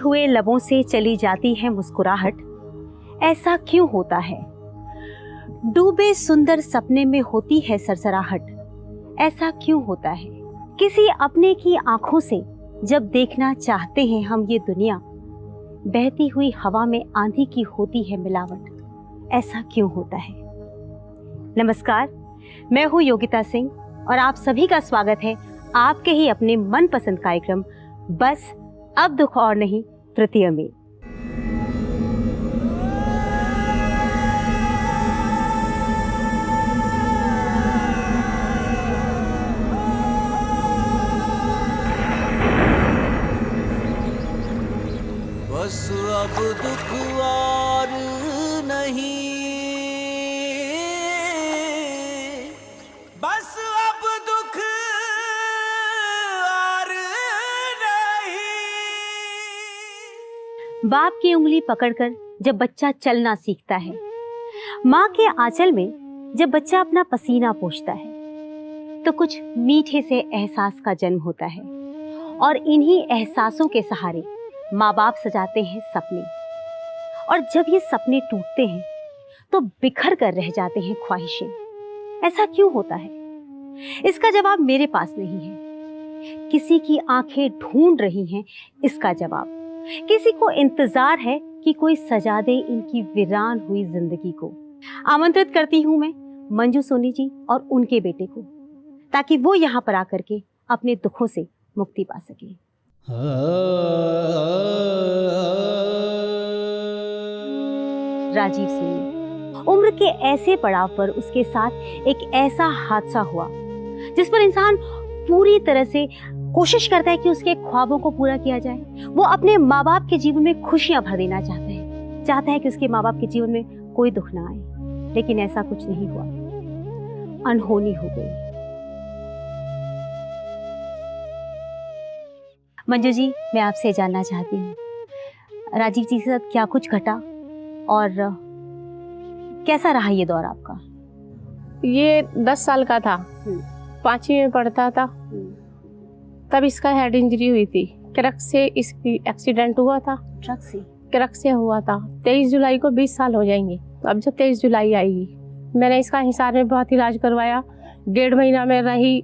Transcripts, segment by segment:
हुए लबों से चली जाती है मुस्कुराहट, ऐसा क्यों होता है? डूबे सुंदर सपने में होती है सरसराहट, ऐसा क्यों होता है? किसी अपने की आंखों से जब देखना चाहते हैं हम ये दुनिया, बहती हुई हवा में आंधी की होती है मिलावट, ऐसा क्यों होता है? नमस्कार, मैं हूँ योगिता सिंह और आप सभी का स्वागत है आपके ही अपने मनपसंद कार्यक्रम बस अब दुख और नहीं तृतीय में। बस अब दुख और नहीं, बस अब दुख और नहीं। बाप की उंगली पकड़कर जब बच्चा चलना सीखता है, माँ के आंचल में जब बच्चा अपना पसीना पोंछता है, तो कुछ मीठे से एहसास का जन्म होता है और इन्हीं एहसासों के सहारे माँ बाप सजाते हैं सपने। और जब ये सपने टूटते हैं तो बिखर कर रह जाते हैं ख्वाहिशें। ऐसा क्यों होता है? इसका जवाब मेरे पास नहीं है। किसी की आंखें ढूंढ रही हैं इसका जवाब। किसी को इंतजार है कि कोई सजा दे इनकी वीरान हुई जिंदगी को। आमंत्रित करती हूं मैं मंजू सोनी जी और उनके बेटे को, ताकि वो यहाँ पर आकर के अपने दुखों से मुक्ति पा सके। राजीव सोनी, उम्र के ऐसे पड़ाव पर उसके साथ एक ऐसा हादसा हुआ जिस पर इंसान पूरी तरह से कोशिश करता है कि उसके ख्वाबों को पूरा किया जाए। वो अपने माँ बाप के जीवन में खुशियां भर देना चाहता है कि उसके माँ बाप के जीवन में कोई दुख ना आए, लेकिन ऐसा कुछ नहीं हुआ। अनहोनी हो गई। मंजू जी, मैं आपसे जानना चाहती हूँ, राजीव जी के साथ क्या कुछ घटा और कैसा रहा ये दौर आपका? ये 10 साल का था, 5वीं में पढ़ता था, तब इसका हेड इंजरी हुई थी। ट्रक से इसकी एक्सीडेंट हुआ था। ट्रक से हुआ था। 23 जुलाई को 20 साल हो जाएंगे। अब जब 23 जुलाई आएगी, मैंने इसका हिसार में बहुत इलाज करवाया। 1.5 महीना में रही।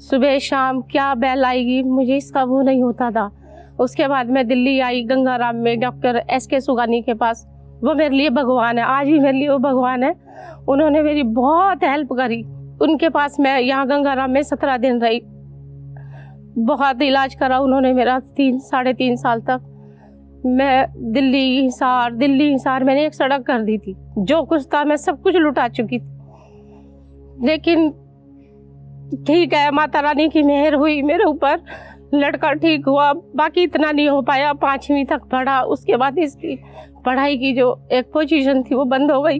सुबह शाम क्या बैल आएगी, मुझे इसका वो नहीं होता था। उसके बाद मैं दिल्ली आई, गंगाराम में डॉक्टर SK सुगानी के पास। वो मेरे लिए भगवान है, आज भी मेरे लिए वो भगवान है। उन्होंने मेरी बहुत हेल्प करी। उनके पास मैं यहाँ गंगाराम में 17 दिन रही। बहुत इलाज करा उन्होंने मेरा 3-3.5 साल तक। मैं दिल्ली हिसार मैंने एक सड़क कर दी थी। जो कुछ था मैं सब कुछ लुटा चुकी थी। लेकिन ठीक है, माता रानी की मेहर हुई मेरे ऊपर, लड़का ठीक हुआ। बाकी इतना नहीं हो पाया। 5वीं तक पढ़ा, उसके बाद इसकी पढ़ाई की जो एक पोजीशन थी वो बंद हो गई।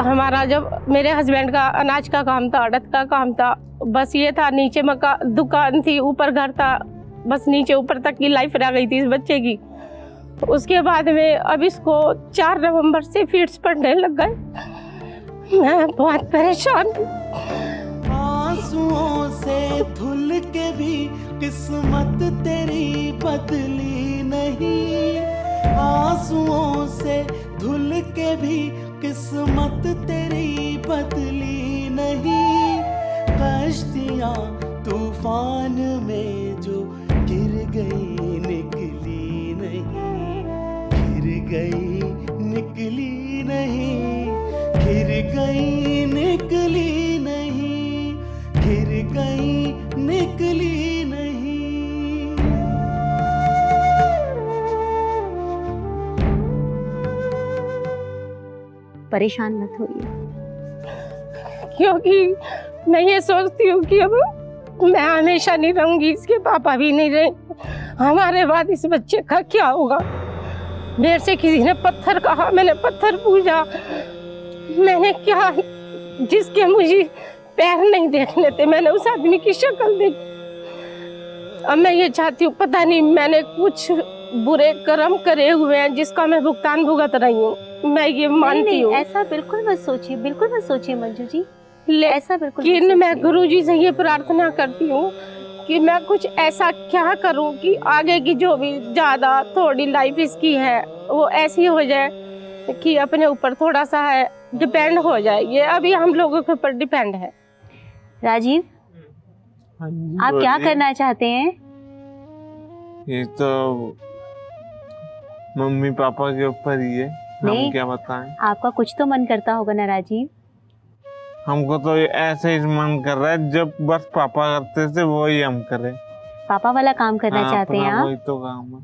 हमारा जब मेरे हस्बैंड का अनाज का काम था, आड़त का काम था, बस ये था। नीचे दुकान थी, ऊपर घर था, बस नीचे ऊपर तक की लाइफ रह गई थी इस बच्चे की। उसके बाद में अब इसको 4 नवंबर से फिट्स पड़ने लग गए। मैं बहुत परेशान हूँ। आंसुओं से धुल के भी किस्मत तेरी बदली नहीं। आंसुओं से धुल के भी किस्मत तेरी बदली नहीं। कश्तियाँ तूफान में जो गिर गई निकली नहीं, गिर गई निकली नहीं, गिर गई निकली नहीं, गिर गई निकली नहीं। परेशान मत होइए, क्योंकि मैं ये सोचती हूँ कि अब मैं हमेशा नहीं रहूंगी, इसके पापा भी नहीं रहे। हमारे बाद इस बच्चे का क्या होगा? मेरे से किसी ने पत्थर कहा, मैंने पत्थर पूजा। मैंने क्या, जिसके मुझे पैर नहीं देखने थे, मैंने उस आदमी की शक्ल देखी। अब मैं ये चाहती हूँ, पता नहीं मैंने कुछ बुरे कर्म करे हुए हैं जिसका मैं भुगतान भुगत रही हूँ। मैं ये मानती हूँ। ऐसा बिल्कुल मत सोचिए मंजू जी, ऐसा बिल्कुल लेकिन मैं गुरुजी से ये प्रार्थना करती हूँ कि मैं कुछ ऐसा क्या करूं कि आगे की जो भी ज़्यादा थोड़ी लाइफ इसकी है वो ऐसी हो जाए कि अपने ऊपर थोड़ा सा है डिपेंड हो जाए। ये अभी हम लोगों के ऊपर डिपेंड है। राजीव, हाँ जी, आप क्या बोलिए। करना चाहते हैं? ये तो मम्मी पापा के ऊपर ही है, नहीं। हम क्या बताएं। आपका कुछ तो मन करता होगा ना राजीव? हमको तो ये ऐसे ही मन कर रहा है, जब बस पापा करते थे वही हम करें। पापा वाला काम करना हाँ, चाहते हैं अपना आप? वही तो काम है।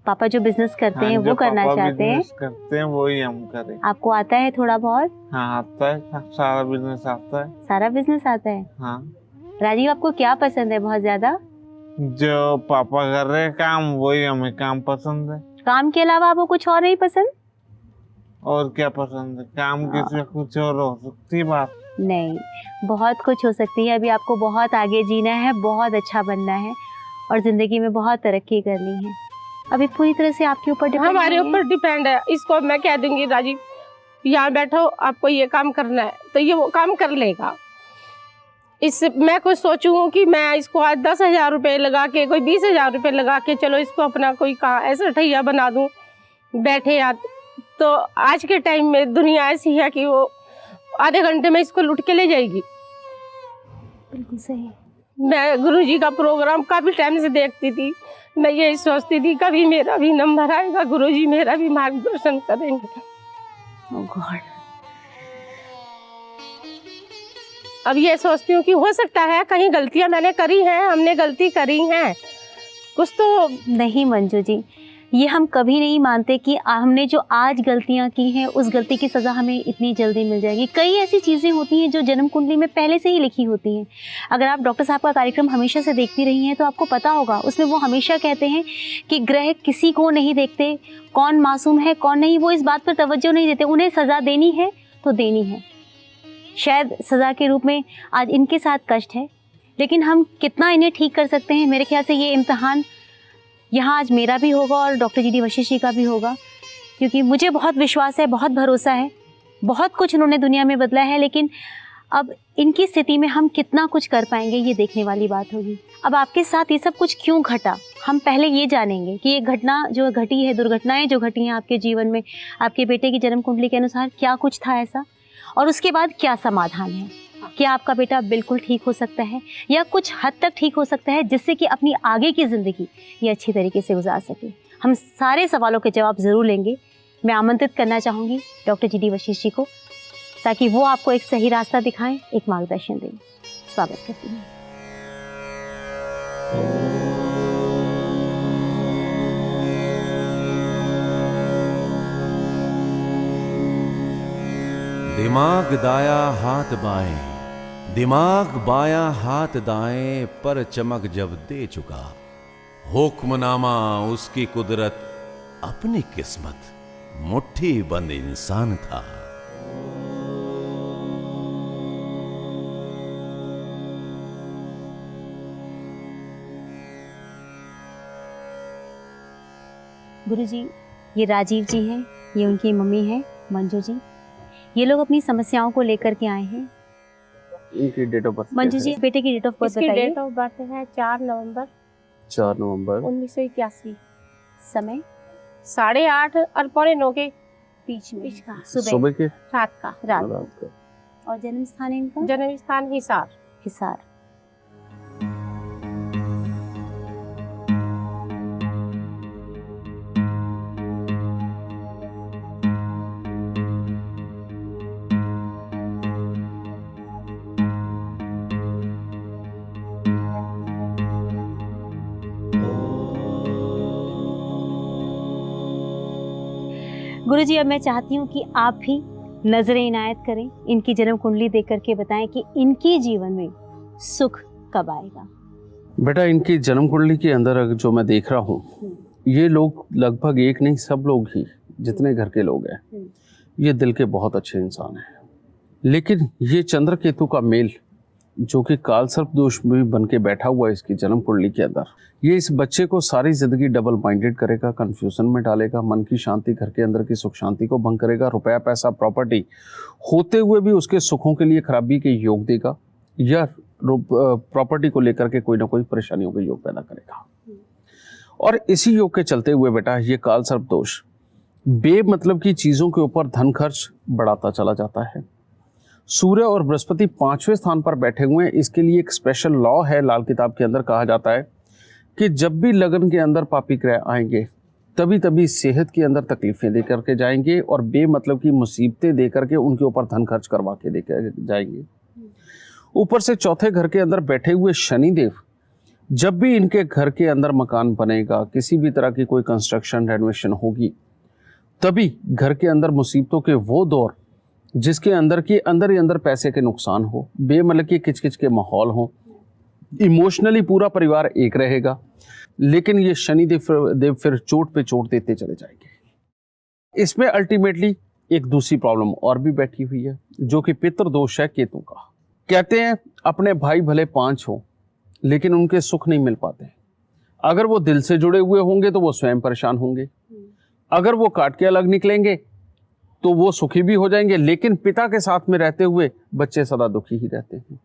पापा जो बिजनेस करते हाँ, हैं जो वो करना पापा चाहते हैं? बिजनेस करते हैं वही हम करें। आपको आता है थोड़ा बहुत? हाँ, आता है, सारा बिजनेस आता है। सारा बिजनेस आता है? हाँ, राजीव, आपको क्या पसंद है बहुत ज्यादा? जो पापा कर रहे हैं काम वही हमें काम पसंद है। काम के अलावा आपको कुछ और नहीं पसंद? और क्या पसंद है, काम किसी कुछ और हो सकती है बात। नहीं, बहुत कुछ हो सकती है। अभी आपको बहुत आगे जीना है, बहुत अच्छा बनना है और जिंदगी में बहुत तरक्की करनी है। अभी पूरी तरह से आपके ऊपर डिपेंड हमारे नहीं है। ऊपर डिपेंड है। इसको मैं कह दूंगी राजीव यहाँ बैठो, आपको ये काम करना है, तो ये वो काम कर लेगा। इससे मैं कुछ सोचूं कि मैं इसको आज 10,000 रुपये लगा के, कोई 20,000 रुपये लगा के चलो इसको अपना कोई कहाँ ऐसा ठैया बना दूं बैठे यार, तो आज के टाइम में दुनिया ऐसी है कि वो आधे घंटे में इसको लूट के ले जाएगी। बिल्कुल सही। मैं गुरुजी का प्रोग्राम काफ़ी टाइम से देखती थी। मैं यही सोचती थी कभी मेरा भी नंबर आएगा, गुरुजी मेरा भी मार्गदर्शन करेंगे। ओह गॉड। अब ये सोचती हूँ कि हो सकता है कहीं गलतियाँ मैंने करी हैं, हमने गलती करी हैं कुछ तो। नहीं मंजू जी, ये हम कभी नहीं मानते कि हमने जो आज गलतियां की हैं उस गलती की सज़ा हमें इतनी जल्दी मिल जाएगी। कई ऐसी चीज़ें होती हैं जो जन्म कुंडली में पहले से ही लिखी होती हैं। अगर आप डॉक्टर साहब का कार्यक्रम हमेशा से देखती रही हैं तो आपको पता होगा, उसमें वो हमेशा कहते हैं कि ग्रह किसी को नहीं देखते, कौन मासूम है कौन नहीं, वो इस बात पर तवज्जो नहीं देते। उन्हें सज़ा देनी है तो देनी है। शायद सज़ा के रूप में आज इनके साथ कष्ट है, लेकिन हम कितना इन्हें ठीक कर सकते हैं, मेरे ख्याल से ये इम्तहान यहाँ आज मेरा भी होगा और doctor G D Vashishtha ji का भी होगा, क्योंकि मुझे बहुत विश्वास है, बहुत भरोसा है। बहुत कुछ उन्होंने दुनिया में बदला है, लेकिन अब इनकी स्थिति में हम कितना कुछ कर पाएंगे ये देखने वाली बात होगी। अब आपके साथ ये सब कुछ क्यों घटा, हम पहले ये जानेंगे कि ये घटना जो घटी है, दुर्घटनाएं जो घटी हैं आपके जीवन में, आपके बेटे की जन्म कुंडली के अनुसार क्या कुछ था ऐसा, और उसके बाद क्या समाधान है। क्या आपका बेटा बिल्कुल ठीक हो सकता है या कुछ हद तक ठीक हो सकता है, जिससे कि अपनी आगे की ज़िंदगी ये अच्छी तरीके से गुजार सके। हम सारे सवालों के जवाब ज़रूर लेंगे। मैं आमंत्रित करना चाहूँगी doctor G D Vashishtha ji को, ताकि वो आपको एक सही रास्ता दिखाएं, एक मार्गदर्शन दें। स्वागत करती हूँ। दिमाग दाया हाथ बाएं, दिमाग बाया हाथ दाएं, पर चमक जब दे चुका, हुक्मनामा उसकी कुदरत, अपनी किस्मत, मुट्ठी बंद इंसान था। गुरुजी, ये राजीव जी हैं, ये उनकी मम्मी हैं मंजू जी। ये लोग अपनी समस्याओं को लेकर के आए हैं। इनकी date of birth Manju ji, बेटे की डेट ऑफ बर्थ इसकी बताइए। डेट ऑफ बर्थ है 4 नवंबर 4 नवंबर 1981। समय 8:30 और 9:45 के बीच में, बीच का, सुबह के रात का। रात रात का। और जन्म स्थान इनका जन्म स्थान हिसार। हिसार। गुरुजी, अब मैं चाहती हूँ कि आप भी नजरें इनायत करें, इनकी जन्म कुंडली देख करके बताएं कि इनके जीवन में सुख कब आएगा। बेटा, इनकी जन्म कुंडली के अंदर अगर जो मैं देख रहा हूँ, ये लोग लगभग एक नहीं सब लोग ही जितने घर के लोग हैं, ये दिल के बहुत अच्छे इंसान हैं। लेकिन ये चंद्र केतु का मेल जो कि काल सर्प दोष भी बन के बैठा हुआ है इसकी जन्म कुंडली के अंदर, ये इस बच्चे को सारी जिंदगी डबल माइंडेड करेगा, कंफ्यूजन में डालेगा, मन की शांति, घर के अंदर की सुख शांति को भंग करेगा, रुपया पैसा प्रॉपर्टी होते हुए भी उसके सुखों के लिए खराबी के योग देगा। या प्रॉपर्टी को लेकर के कोई ना कोई परेशानियों का योग पैदा करेगा। और इसी योग के चलते हुए बेटा ये काल सर्प दोष बेमतलब की चीजों के ऊपर धन खर्च बढ़ाता चला जाता है। सूर्य और बृहस्पति 5वें स्थान पर बैठे हुए हैं। इसके लिए एक स्पेशल लॉ है, लाल किताब के अंदर कहा जाता है कि जब भी लगन के अंदर पापी ग्रह आएंगे तभी तभी सेहत के अंदर तकलीफें दे करके जाएंगे और बेमतलब की मुसीबतें दे करके उनके ऊपर धन खर्च करवा के दे कर जाएंगे। ऊपर से चौथे घर के अंदर बैठे हुए शनिदेव जब भी इनके घर के अंदर मकान बनेगा, किसी भी तरह की कोई कंस्ट्रक्शन रेनोवेशन होगी, तभी घर के अंदर मुसीबतों के वो दौर जिसके अंदर की अंदर ही अंदर पैसे के नुकसान हो, बेमतलब की किचकिच के माहौल हो, इमोशनली पूरा परिवार एक रहेगा, लेकिन ये शनिदेव फिर चोट पे चोट देते चले जाएंगे। इसमें अल्टीमेटली एक दूसरी प्रॉब्लम और भी बैठी हुई है जो कि पितृ दोष है केतु का। कहते हैं अपने भाई भले 5 हो लेकिन उनके सुख नहीं मिल पाते। अगर वो दिल से जुड़े हुए होंगे तो वो स्वयं परेशान होंगे, अगर वो काट के अलग निकलेंगे तो वो सुखी भी हो जाएंगे, लेकिन पिता के साथ में रहते हुए बच्चे सदा दुखी ही रहते हैं,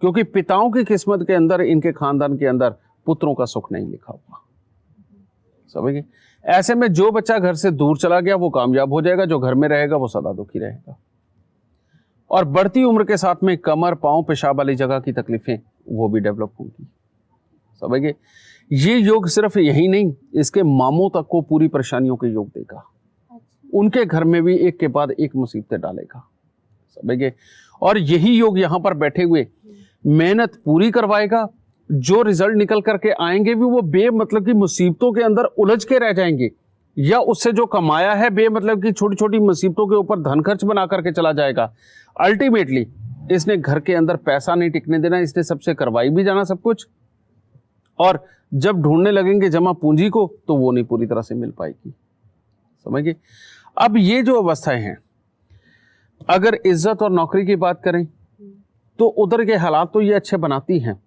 क्योंकि पिताओं की किस्मत के अंदर, इनके खानदान के अंदर पुत्रों का सुख नहीं लिखा हुआ। समझिए, ऐसे में जो बच्चा घर से दूर चला गया वो कामयाब हो जाएगा, जो घर में रहेगा वो सदा दुखी रहेगा। और बढ़ती उम्र के साथ में कमर, पांव, पेशाब वाली जगह की तकलीफें वो भी डेवलप होंगी। समझिए, ये योग सिर्फ यही नहीं, इसके मामों तक को पूरी परेशानियों के योग देगा। उनके घर में भी एक के बाद एक मुसीबतें डालेगा। समझिए, और यही योग यहाँ पर बैठे हुए मेहनत पूरी करवाएगा। जो रिजल्ट निकल करके आएंगे भी वो बेमतलब की मुसीबतों के अंदर उलझ के रह जाएंगे, या उससे जो कमाया है बेमतलब की छोटी छोटी मुसीबतों के ऊपर धन खर्च बना करके चला जाएगा। अल्टीमेटली इसने घर के अंदर पैसा नहीं टिकने देना, इसने सबसे करवाई भी जाना सब कुछ, और जब ढूंढने लगेंगे जमा पूंजी को तो वो नहीं पूरी तरह से मिल पाएगी। समझिए, अब ये जो अवस्थाएं हैं, अगर इज्जत और नौकरी की बात करें तो उधर के हालात तो ये अच्छे बनाती हैं,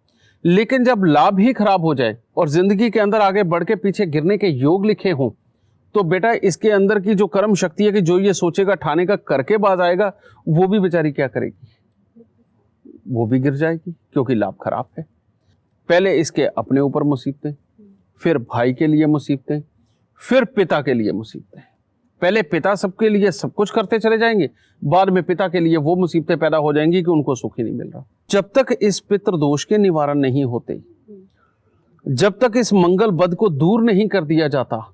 लेकिन जब लाभ ही खराब हो जाए और जिंदगी के अंदर आगे बढ़ के पीछे गिरने के योग लिखे हों तो बेटा इसके अंदर की जो कर्म शक्ति है कि जो ये सोचेगा ठाने का करके बाज आएगा, वो भी बेचारी क्या करेगी, वो भी गिर जाएगी, क्योंकि लाभ खराब है। पहले इसके अपने ऊपर मुसीबतें, फिर भाई के लिए मुसीबतें, फिर पिता के लिए मुसीबतें। पहले पिता सबके लिए सब कुछ करते चले जाएंगे, बाद में पिता के लिए वो मुसीबतें पैदा हो जाएंगी कि उनको सुख ही नहीं मिल रहा। जब तक इस पितृ दोष के निवारण नहीं होते, जब तक इस मंगल बद को दूर नहीं कर दिया जाता,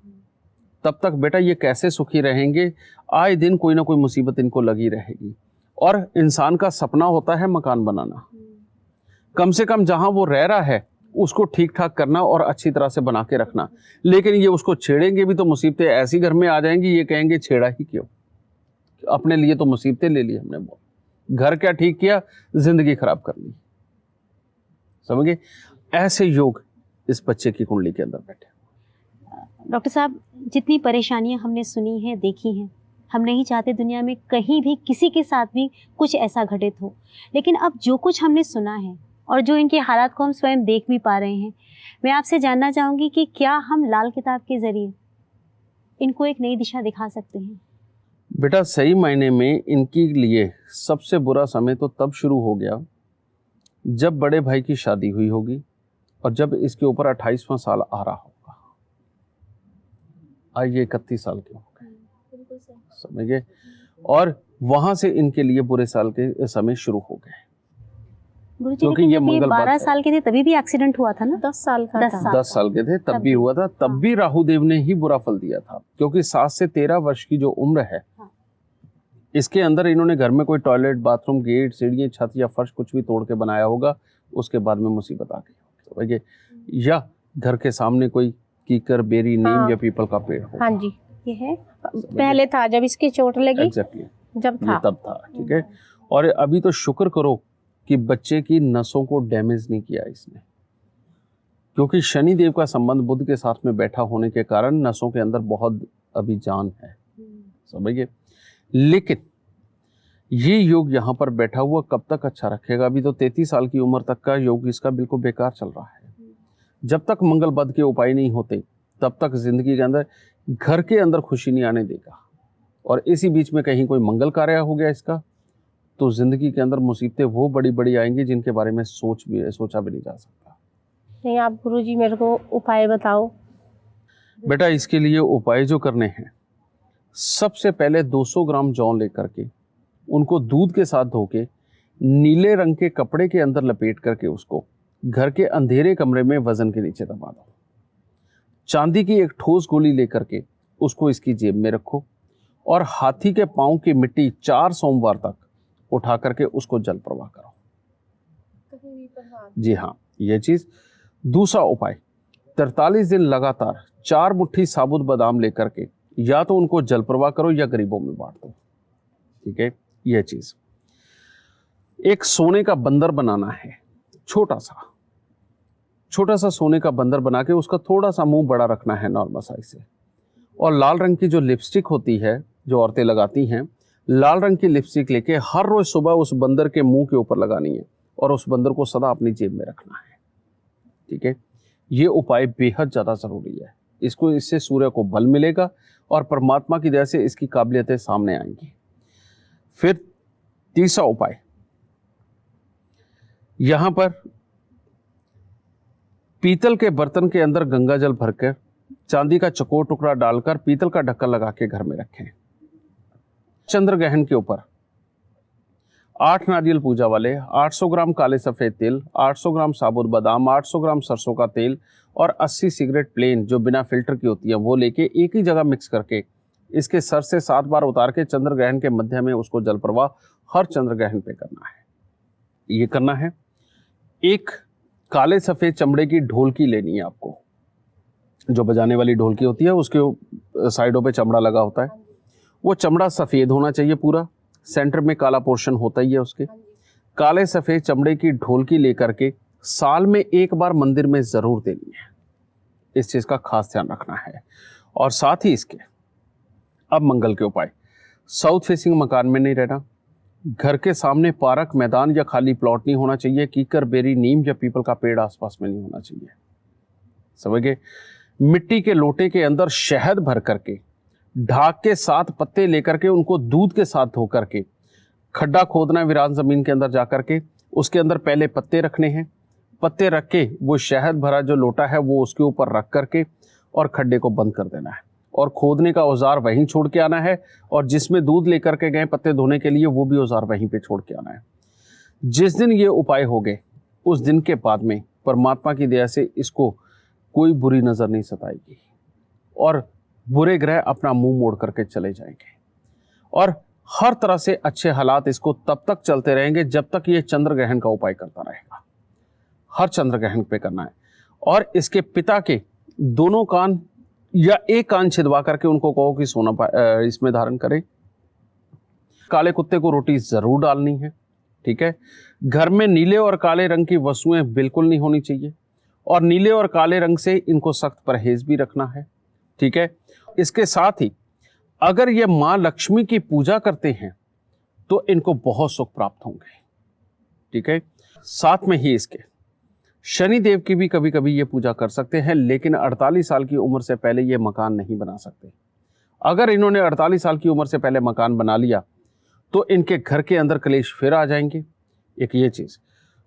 तब तक बेटा ये कैसे सुखी रहेंगे। आए दिन कोई ना कोई मुसीबत इनको लगी रहेगी। और इंसान का सपना होता है मकान बनाना, कम से कम जहां वो रह रहा है उसको ठीक ठाक करना और अच्छी तरह से बना के रखना, लेकिन ये उसको छेड़ेंगे भी तो मुसीबतें ऐसी घर में आ जाएंगी, ये कहेंगे छेड़ा ही क्यों, अपने लिए तो मुसीबतें ले ली हमने, घर क्या ठीक किया, जिंदगी खराब कर ली। समझिए, ऐसे योग इस बच्चे की कुंडली के अंदर बैठे। डॉक्टर साहब, जितनी परेशानियां हमने सुनी हैं, देखी हैं, हम नहीं चाहते दुनिया में कहीं भी किसी के साथ भी कुछ ऐसा घटित हो, लेकिन अब जो कुछ हमने सुना है और जो इनके हालात को हम स्वयं देख भी पा रहे हैं, मैं आपसे जानना चाहूँगी कि क्या हम लाल किताब के ज़रिए इनको एक नई दिशा दिखा सकते हैं? बेटा सही मायने में इनके लिए सबसे बुरा समय तो तब शुरू हो गया जब बड़े भाई की शादी हुई होगी और जब इसके ऊपर 28वां साल आ रहा होगा। आज ये 31 साल के हो गए, समझिए, और वहां से इनके लिए बुरे साल के समय शुरू हो गए। गुरुजी, क्योंकि लेकिन ये जब ये मंगल 12 बात है। साल के थे तभी भी एक्सीडेंट हुआ था ना? 10 साल का 10 था। साल। 10 साल के थे तब भी हुआ था, तब भी राहु देव ने ही बुरा फल दिया था, क्योंकि 7 से 13 वर्ष की जो उम्र है, इसके अंदर इन्होंने घर में कोई टॉयलेट, बाथरूम, गेट, सीढ़ियाँ, छत या फर्श कुछ भी तोड़ के बनाया होगा, उसके बाद में मुसीबत आ गई होगी। या घर के सामने कोई कीकर, बेरी, नीम या पीपल का पेड़ हो। हाँ जी, ये है पहले था जब इसकी चोट लगी, एग्जैक्टली, जब ये था तब था। ठीक है, और अभी तो शुक्र करो कि बच्चे की नसों को डैमेज नहीं किया इसने, क्योंकि शनि देव का संबंध बुध के साथ में बैठा होने के कारण नसों के अंदर बहुत अभी जान है, समझिए। लेकिन ये योग यहाँ पर बैठा हुआ कब तक अच्छा रखेगा? अभी तो 33 साल की उम्र तक का योग इसका बिल्कुल बेकार चल रहा है। जब तक मंगल बद के उपाय नहीं होते तब तक जिंदगी के अंदर, घर के अंदर खुशी नहीं आने देगा। और इसी बीच में कहीं कोई मंगल कार्य हो गया इसका, तो जिंदगी के अंदर मुसीबतें वो बड़ी बड़ी आएंगी जिनके बारे में सोचा भी नहीं जा सकता। नहीं, आप गुरुजी मेरे को उपाय बताओ। बेटा इसके लिए उपाय जो करने हैं, सबसे पहले 200 ग्राम जौ लेकर के उनको दूध के साथ धो के नीले रंग के कपड़े के अंदर लपेट करके उसको घर के अंधेरे कमरे में वजन के नीचे दबा दो। चांदी की एक ठोस गोली लेकर के उसको इसकी जेब में रखो और हाथी के पांव की मिट्टी 4 सोमवार तक उठा करके उसको जल प्रवाह करो। जी हाँ, ये चीज। दूसरा उपाय, 43 दिन लगातार 4 मुट्ठी साबुत बादाम लेकर के या तो उनको जल प्रवाह करो या गरीबों में बांट दो। ठीक है, यह चीज। एक सोने का बंदर बनाना है, छोटा सा सोने का बंदर बना के उसका थोड़ा सा मुंह बड़ा रखना है नॉर्मल साइज से, और लाल रंग की जो लिपस्टिक होती है जो औरतें लगाती हैं, लाल रंग की लिपस्टिक लेके हर रोज सुबह उस बंदर के मुंह के ऊपर लगानी है और उस बंदर को सदा अपनी जेब में रखना है। ठीक है, ये उपाय बेहद ज्यादा जरूरी है। इससे सूर्य को बल मिलेगा और परमात्मा की दया से इसकी काबिलियतें सामने आएंगी। फिर तीसरा उपाय, यहां पर पीतल के बर्तन के अंदर गंगा जल भरकर चांदी का चकोर टुकड़ा डालकर पीतल का ढक्कन लगा के घर में रखें। चंद्र ग्रहण के ऊपर 8 नारियल पूजा वाले, 800 ग्राम काले सफेद तिल, 800 ग्राम साबुत बादाम, 800 ग्राम सरसों का तेल और 80 सिगरेट प्लेन जो बिना फिल्टर की होती है वो लेके एक ही जगह मिक्स करके इसके सर से 7 बार उतार के चंद्र ग्रहण के मध्य में उसको जल प्रवाह हर चंद्र ग्रहण पे करना है। ये करना है। एक काले सफेद चमड़े की ढोलकी लेनी है आपको, जो बजाने वाली ढोलकी होती है उसके साइडों पे चमड़ा लगा होता है। वो चमड़ा सफेद होना चाहिए पूरा, सेंटर में काला पोर्शन होता ही है उसके। काले सफेद चमड़े की ढोलकी लेकर के साल में एक बार मंदिर में जरूर देनी है। इस चीज का खास ध्यान रखना है। और साथ ही इसके अब मंगल के उपाय, साउथ फेसिंग मकान में नहीं रहना, घर के सामने पार्क, मैदान या खाली प्लॉट नहीं होना चाहिए, कीकर, बेरी, नीम या पीपल का पेड़ आसपास में नहीं होना चाहिए। समझ गए। मिट्टी के लोटे के अंदर शहद भर करके ढाक के 7 पत्ते लेकर के उनको दूध के साथ धो करके खड्डा खोदना है वीरान जमीन के अंदर जाकर के, उसके अंदर पहले पत्ते रखने हैं। पत्ते रख के वो शहद भरा जो लोटा है वो उसके ऊपर रख करके और खड्डे को बंद कर देना है और खोदने का औजार वहीं छोड़ के आना है और जिसमें दूध लेकर के गए पत्ते धोने के लिए वो भी औजार वहीं पे छोड़ के आना है। जिस दिन ये उपाय हो गए उस दिन के बाद में परमात्मा की दया से इसको कोई बुरी नजर नहीं सताएगी और बुरे ग्रह अपना मुंह मोड़ करके चले जाएंगे और हर तरह से अच्छे हालात इसको तब तक चलते रहेंगे जब तक ये चंद्र ग्रहण का उपाय करता रहेगा। हर चंद्र ग्रहण पे करना है। और इसके पिता के दोनों कान या एक कान छिदवा करके उनको कहो कि सोना इसमें धारण करें। काले कुत्ते को रोटी जरूर डालनी है। ठीक है। घर में नीले और काले रंग की वस्तुएं बिल्कुल नहीं होनी चाहिए और नीले और काले रंग से इनको सख्त परहेज भी रखना है। ठीक है। इसके साथ ही अगर ये माँ लक्ष्मी की पूजा करते हैं तो इनको बहुत सुख प्राप्त होंगे। ठीक है। साथ में ही इसके शनि देव की भी कभी कभी ये पूजा कर सकते हैं, लेकिन 48 साल की उम्र से पहले ये मकान नहीं बना सकते। अगर इन्होंने 48 साल की उम्र से पहले मकान बना लिया तो इनके घर के अंदर कलेश फिर आ जाएंगे। एक ये चीज,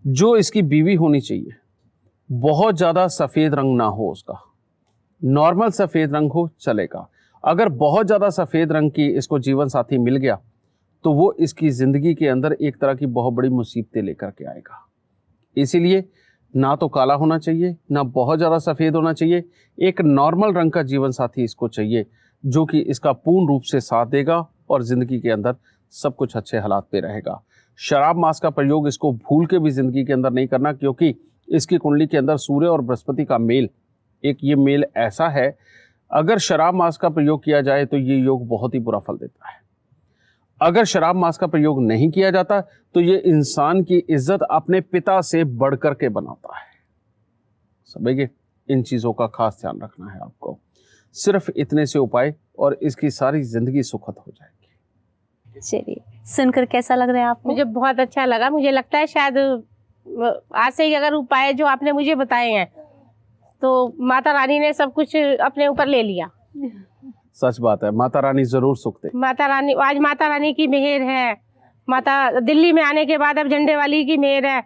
जो इसकी बीवी होनी चाहिए बहुत ज्यादा सफेद रंग ना हो, उसका नॉर्मल सफेद रंग हो चलेगा। अगर बहुत ज्यादा सफेद रंग की इसको जीवन साथी मिल गया तो वो इसकी जिंदगी के अंदर एक तरह की बहुत बड़ी मुसीबतें लेकर के आएगा। इसीलिए ना तो काला होना चाहिए ना बहुत ज्यादा सफेद होना चाहिए, एक नॉर्मल रंग का जीवन साथी इसको चाहिए जो कि इसका पूर्ण रूप से साथ देगा और जिंदगी के अंदर सब कुछ अच्छे हालात पे रहेगा। शराब मांस का प्रयोग इसको भूल के भी जिंदगी के अंदर नहीं करना, क्योंकि इसकी कुंडली के अंदर सूर्य और बृहस्पति का मेल, एक ये मेल ऐसा है, अगर शराब मांस का प्रयोग किया जाए तो ये योग बहुत ही बुरा फल देता है। अगर शराब मांस का प्रयोग नहीं किया जाता तो ये इंसान की इज्जत अपने पिता से बढ़कर के बनाता है। समझिए, इन चीजों का खास ध्यान रखना है आपको। सिर्फ इतने से उपाय और इसकी सारी जिंदगी सुखद हो जाएगी। चलिए, सुनकर कैसा लग रहा है आपको? मुझे बहुत अच्छा लगा। मुझे लगता है शायद आज से ही अगर उपाय जो आपने मुझे बताए हैं तो माता रानी ने सब कुछ अपने ऊपर ले लिया। सच बात है, माता रानी जरूर सुख दे। माता रानी, आज माता रानी की मेहर है, माता दिल्ली में आने के बाद अब झंडे वाली की मेहर है,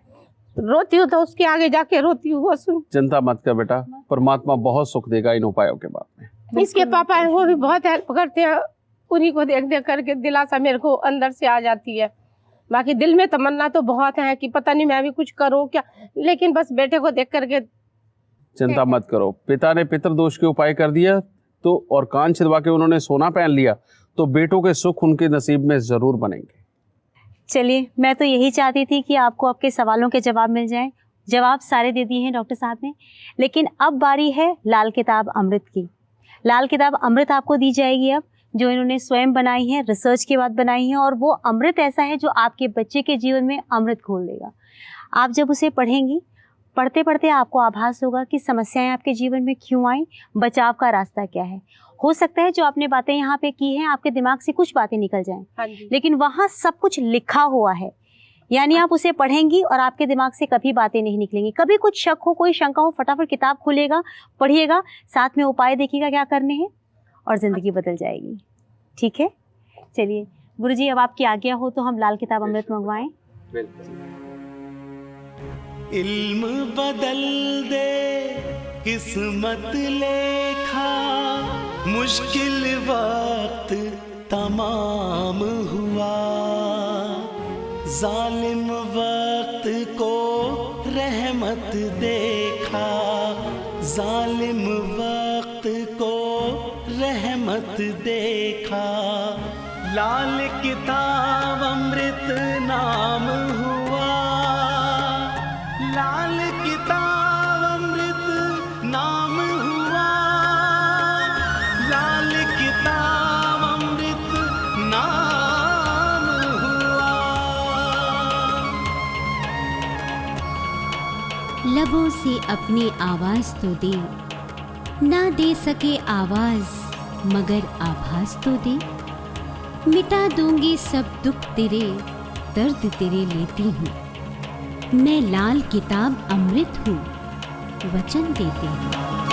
रोती हूँ तो उसके आगे जाके रोती हूँ। वो सुन, चिंता मत कर बेटा, परमात्मा बाद सुख देगा इन उपायों के बाद में। इसके पापा हैं वो भी बहुत हेल्प करते हैं, उन्हीं को देख देख करके दिलासा मेरे को अंदर से आ जाती है। बाकी दिल में तमन्ना तो बहुत है कि पता नहीं मैं भी कुछ करूं क्या, लेकिन बस बेटे को देख करके। चिंता मत करो, पिता ने पितृदोष के उपाय कर दिया तो और कान छिदवा के उन्होंने सोना पहन लिया तो बेटों के सुख उनके नसीब में जरूर बनेंगे। चलिए, मैं तो यही चाहती थी कि आपको आपके सवालों के जवाब मिल जाएं। जवाब सारे दे दिए हैं डॉक्टर साहब ने, लेकिन अब बारी है लाल किताब अमृत की। लाल किताब अमृत आपको दी जाएगी अब, जो इन्होंने स्वयं बनाई है, रिसर्च के बाद बनाई है, और वो अमृत ऐसा है जो आपके बच्चे के जीवन में अमृत खोल देगा। आप जब उसे पढ़ेंगी, पढ़ते पढ़ते आपको आभास होगा कि समस्याएं आपके जीवन में क्यों आई, बचाव का रास्ता क्या है। हो सकता है जो आपने बातें यहाँ पे की हैं आपके दिमाग से कुछ बातें निकल जाएं, हाँ जी। लेकिन वहाँ सब कुछ लिखा हुआ है, यानी आप उसे पढ़ेंगी और आपके दिमाग से कभी बातें नहीं निकलेंगी। कभी कुछ शक हो, कोई शंका हो, फटाफट किताब खोलेगा, पढ़िएगा, साथ में उपाय देखिएगा क्या करने हैं, और ज़िंदगी बदल जाएगी। ठीक है, चलिए गुरुजी, अब आपकी आज्ञा हो तो हम लाल किताब अमृत मंगवाएं। इल्म बदल दे किस्मत लेखा, मुश्किल वक्त तमाम हुआ, जालिम वक्त को रहमत देखा, जालिम वक्त को रहमत देखा, लाल किताब अमृत नाम हुआ, लाल किताब अमृत नाम हुआ, लाल किताब अमृत नाम हुआ। लबों से अपनी आवाज तो दे, ना दे सके आवाज मगर आभास तो दे, मिटा दूंगी सब दुख तेरे, दर्द तेरे लेती हूँ, मैं लाल किताब अमृत हूँ, वचन देती हूँ।